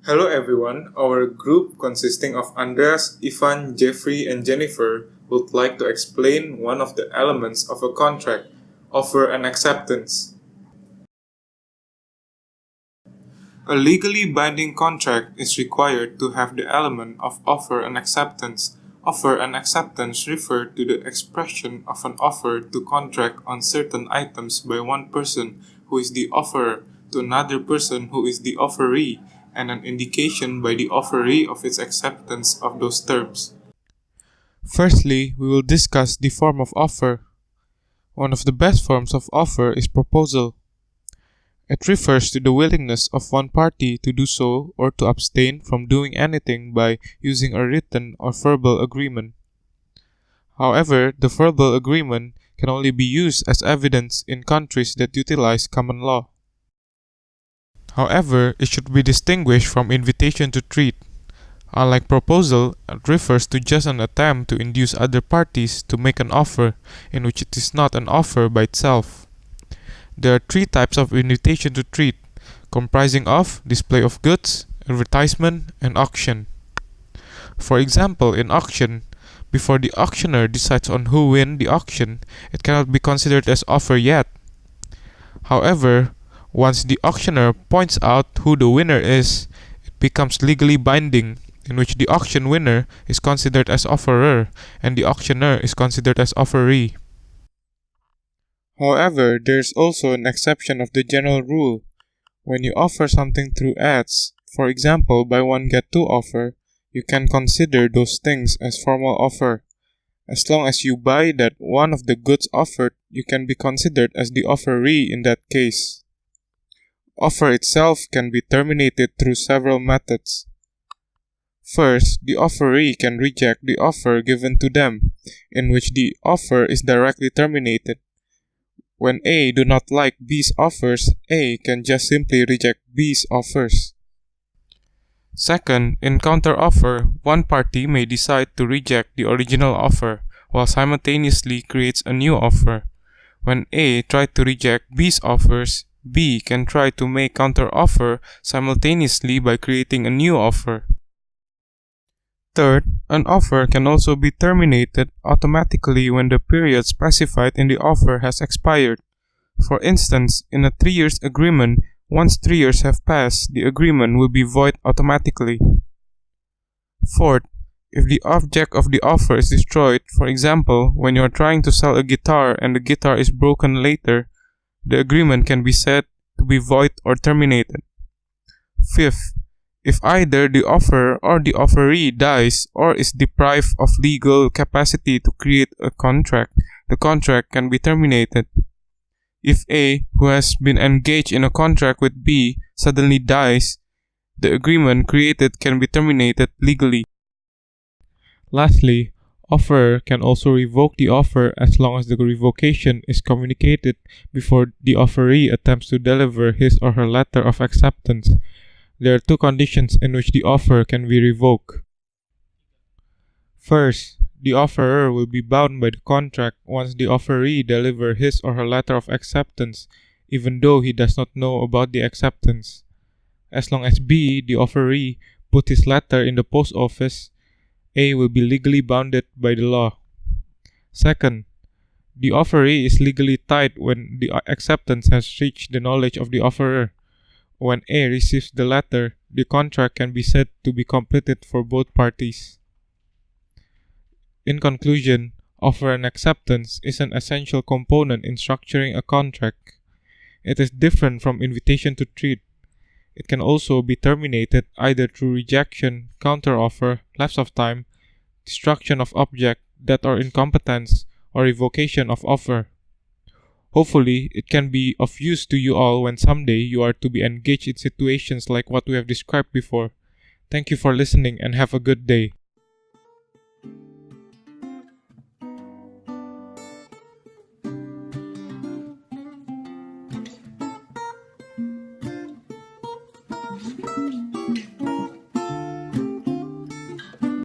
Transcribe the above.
Hello everyone, our group consisting of Andreas, Ivan, Jeffrey, and Jennifer would like to explain one of the elements of a contract, offer and acceptance. A legally binding contract is required to have the element of offer and acceptance. Offer and acceptance refer to the expression of an offer to contract on certain items by one person who is the offerer to another person who is the offeree, and an indication by the offeree of its acceptance of those terms. Firstly, we will discuss the form of offer. One of the best forms of offer is proposal. It refers to the willingness of one party to do so or to abstain from doing anything by using a written or verbal agreement. However, the verbal agreement can only be used as evidence in countries that utilize common law. However, it should be distinguished from invitation to treat. Unlike proposal, it refers to just an attempt to induce other parties to make an offer in which it is not an offer by itself. There are three types of invitation to treat, comprising of display of goods, advertisement, and auction. For example, in auction, before the auctioneer decides on who wins the auction, it cannot be considered as offer yet. However, once the auctioneer points out who the winner is, it becomes legally binding, in which the auction winner is considered as offerer and the auctioneer is considered as offeree. However, there is also an exception of the general rule. When you offer something through ads, for example buy one get two offer, you can consider those things as formal offer. As long as you buy that one of the goods offered, you can be considered as the offeree in that case. Offer itself can be terminated through several methods. First, the offeree can reject the offer given to them, in which the offer is directly terminated. When A do not like B's offers, A can just simply reject B's offers. Second, in counteroffer, one party may decide to reject the original offer, while simultaneously creates a new offer. When A tried to reject B's offers, B can try to make counteroffer simultaneously by creating a new offer. Third, an offer can also be terminated automatically when the period specified in the offer has expired. For instance, in a 3-year agreement, once 3 years have passed, the agreement will be void automatically. Fourth, if the object of the offer is destroyed, for example, when you are trying to sell a guitar and the guitar is broken later, the agreement can be said to be void or terminated. Fifth, if either the offerer or the offeree dies or is deprived of legal capacity to create a contract, the contract can be terminated. If A, who has been engaged in a contract with B, suddenly dies, the agreement created can be terminated legally. Lastly, offerer can also revoke the offer as long as the revocation is communicated before the offeree attempts to deliver his or her letter of acceptance. There are two conditions in which the offer can be revoked. First, the offerer will be bound by the contract once the offeree delivers his or her letter of acceptance, even though he does not know about the acceptance. As long as B, the offeree, put his letter in the post office, A will be legally bounded by the law. Second, the offeree is legally tied when the acceptance has reached the knowledge of the offerer. When A receives the letter, the contract can be said to be completed for both parties. In conclusion, offer and acceptance is an essential component in structuring a contract. It is different from invitation to treat. It can also be terminated either through rejection, counteroffer, lapse of time, destruction of object, death or incompetence, or revocation of offer. Hopefully, it can be of use to you all when someday you are to be engaged in situations like what we have described before. Thank you for listening and have a good day.